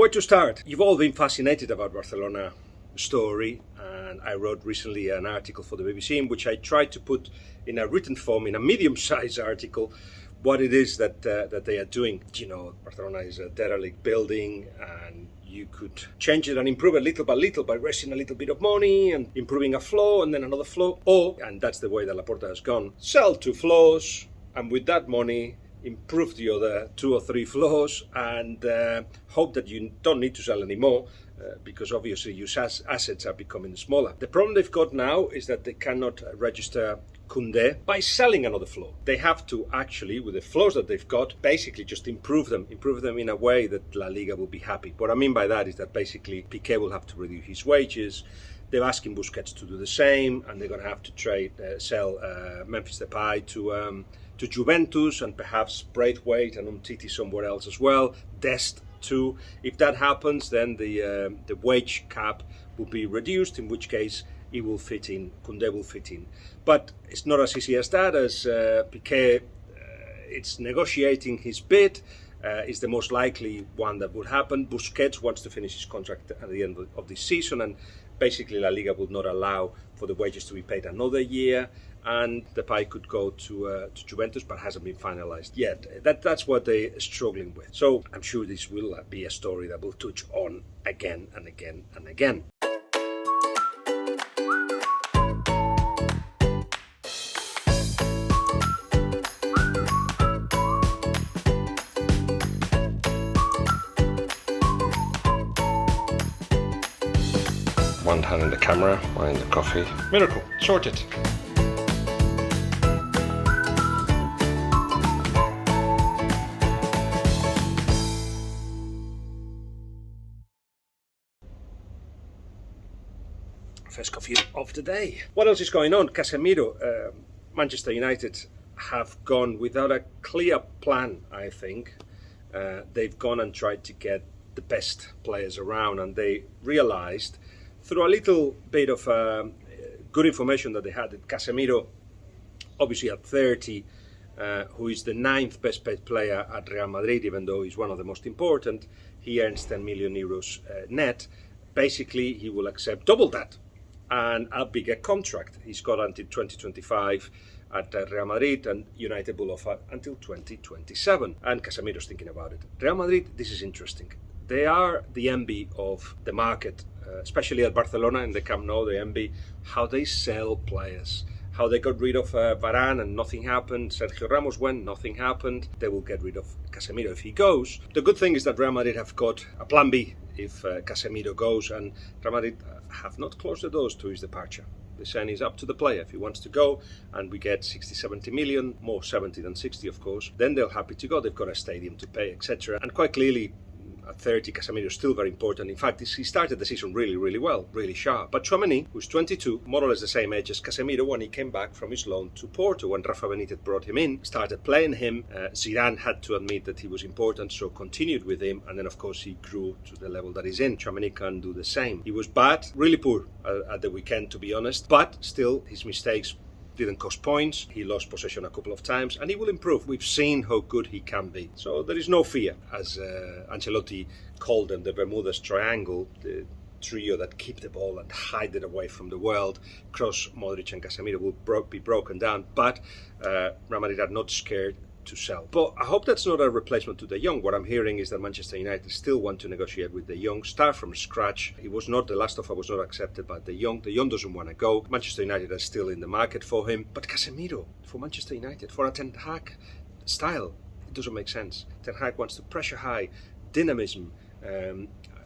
Where to start? You've all been fascinated about Barcelona story, and I wrote recently an article for the BBC in which I tried to put in a written form, in a medium-sized article, what it is that they are doing. You know, Barcelona is a derelict building, and you could change it and improve it little by little by raising a little bit of money and improving a floor and then another floor. Or, and that's the way that Laporta has gone, sell 2 floors, and with that money improve the other 2 or 3 floors and hope that you don't need to sell anymore because obviously your assets are becoming smaller. The problem they've got now is that they cannot register Koundé by selling another floor. They have to actually, with the floors that they've got, basically just improve them in a way that La Liga will be happy. What I mean by that is that basically Piqué will have to reduce his wages. They're asking Busquets to do the same, and they're going to have to sell Memphis Depay to Juventus, and perhaps Braithwaite and Umtiti somewhere else as well. Dest too. If that happens, then the wage cap will be reduced, in which case it will fit in, Koundé will fit in. But it's not as easy as that, as Piqué, it's negotiating his bid, is the most likely one that would happen. Busquets wants to finish his contract at the end of this season, and basically La Liga would not allow for the wages to be paid another year, and Depay could go to Juventus, but hasn't been finalized yet. That's what they're struggling with. So I'm sure this will be a story that we'll touch on again and again and again. One hand in the camera, one in the coffee. Miracle, sorted. First coffee of the day. What else is going on? Casemiro, Manchester United have gone without a clear plan, I think. They've gone and tried to get the best players around, and they realized through a little bit of good information that they had that Casemiro, obviously at 30, who is the 9th best paid player at Real Madrid, even though he's one of the most important, he earns 10 million euros net. Basically, he will accept double that and a bigger contract. He's got until 2025 at Real Madrid, and United will offer until 2027. And Casemiro's thinking about it. Real Madrid, this is interesting. They are the envy of the market, especially at Barcelona in the Camp Nou. They envy how they sell players, how they got rid of Varane and nothing happened. Sergio Ramos went, nothing happened. They will get rid of Casemiro if he goes. The good thing is that Real Madrid have got a plan B if Casemiro goes, and Real Madrid have not closed the doors to his departure. They're saying it's up to the player. If he wants to go and we get 60, 70 million, more 70 than 60 of course, then they're happy to go. They've got a stadium to pay, etc. And quite clearly, at 30, Casemiro is still very important. In fact, he started the season really well, really sharp. But Tchouaméni, who's 22, more or less the same age as Casemiro when he came back from his loan to Porto, when Rafa Benitez brought him in, started playing him. Zidane had to admit that he was important, so continued with him, and then of course he grew to the level that he's in. Tchouaméni can do the same. He was bad, really poor at the weekend, to be honest, but still his mistakes didn't cost points. He lost possession a couple of times, and he will improve. We've seen how good he can be. So there is no fear, as Ancelotti called them, the Bermuda's Triangle, the trio that keep the ball and hide it away from the world. Kroos, Modric and Casemiro will be broken down, but Real Madrid are not scared to sell. But I hope that's not a replacement to De Jong. What I'm hearing is that Manchester United still want to negotiate with De Jong, start from scratch. He was not, the last offer was not accepted by De Jong. De Jong doesn't want to go. Manchester United are still in the market for him. But Casemiro, for Manchester United, for a Ten Hag style, it doesn't make sense. Ten Hag wants to pressure high, dynamism,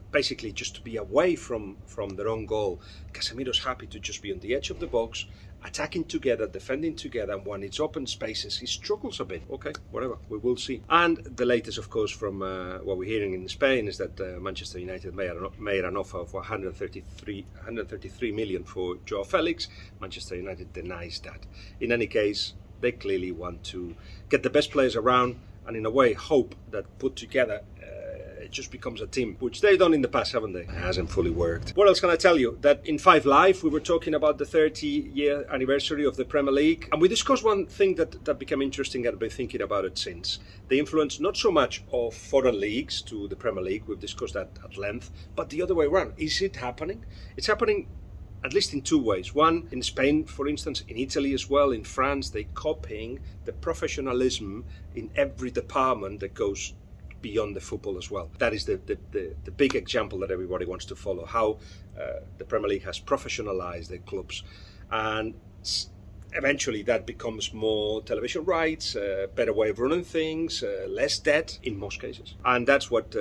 basically just to be away from their own goal. Casemiro's happy to just be on the edge of the box, attacking together, defending together, and when it's open spaces, he struggles a bit. Okay, whatever, we will see. And the latest, of course, from what we're hearing in Spain is that Manchester United made an offer of 133 million for Joao Felix. Manchester United denies that. In any case, they clearly want to get the best players around, and in a way hope that put together it just becomes a team, which they've done in the past, haven't they? It hasn't fully worked. What else can I tell you? That in 5 Live, we were talking about the 30-year anniversary of the Premier League, and we discussed one thing that became interesting, and I've been thinking about it since. The influence not so much of foreign leagues to the Premier League, we've discussed that at length, but the other way around. Is it happening? It's happening at least in 2 ways. One, in Spain, for instance, in Italy as well, in France, they're copying the professionalism in every department that goes beyond the football as well. That is the big example that everybody wants to follow, how the Premier League has professionalized their clubs. And eventually that becomes more television rights, better way of running things, less debt in most cases. And that's what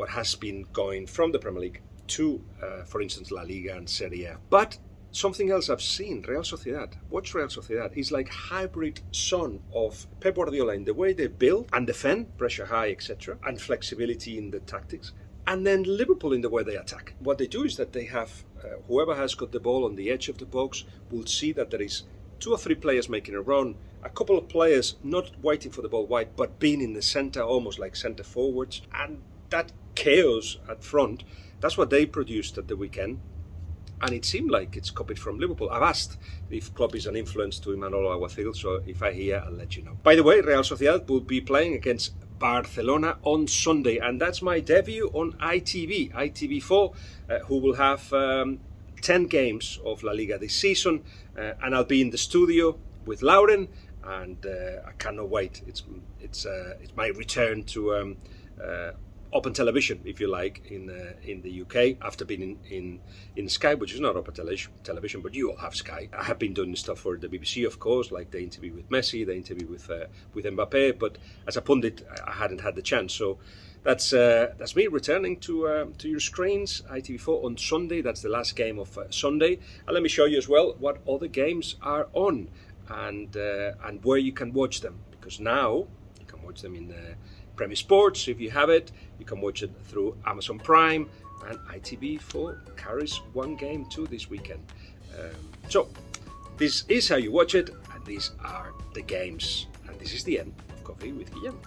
has been going from the Premier League to, for instance, La Liga and Serie A. But something else I've seen, Real Sociedad. Watch Real Sociedad. Is like hybrid son of Pep Guardiola in the way they build and defend, pressure high, etc., and flexibility in the tactics. And then Liverpool in the way they attack. What they do is that they have, whoever has got the ball on the edge of the box will see that there is 2 or 3 players making a run, a couple of players not waiting for the ball wide, but being in the centre, almost like centre forwards. And that chaos at front, that's what they produced at the weekend. And it seemed like it's copied from Liverpool. I've asked if Klopp is an influence to Imanol Alguacil, so if I hear, I'll let you know. By the way, Real Sociedad will be playing against Barcelona on Sunday, and that's my debut on ITV4, who will have 10 games of La Liga this season, and I'll be in the studio with Lauren, and I cannot wait. It's my return to open television, if you like, in the UK, after being in Sky, which is not open television, but you all have Sky. I have been doing stuff for the BBC, of course, like the interview with Messi, the interview with Mbappe, but as a pundit, I hadn't had the chance. So that's me returning to your screens, ITV4 on Sunday. That's the last game of Sunday. And let me show you as well what other games are on and where you can watch them, because now you can watch them in Premier Sports if you have it. You can watch it through Amazon Prime, and ITV4 carries 1 game too this weekend. So this is how you watch it, and these are the games, and this is the end of Coffee with Guillem.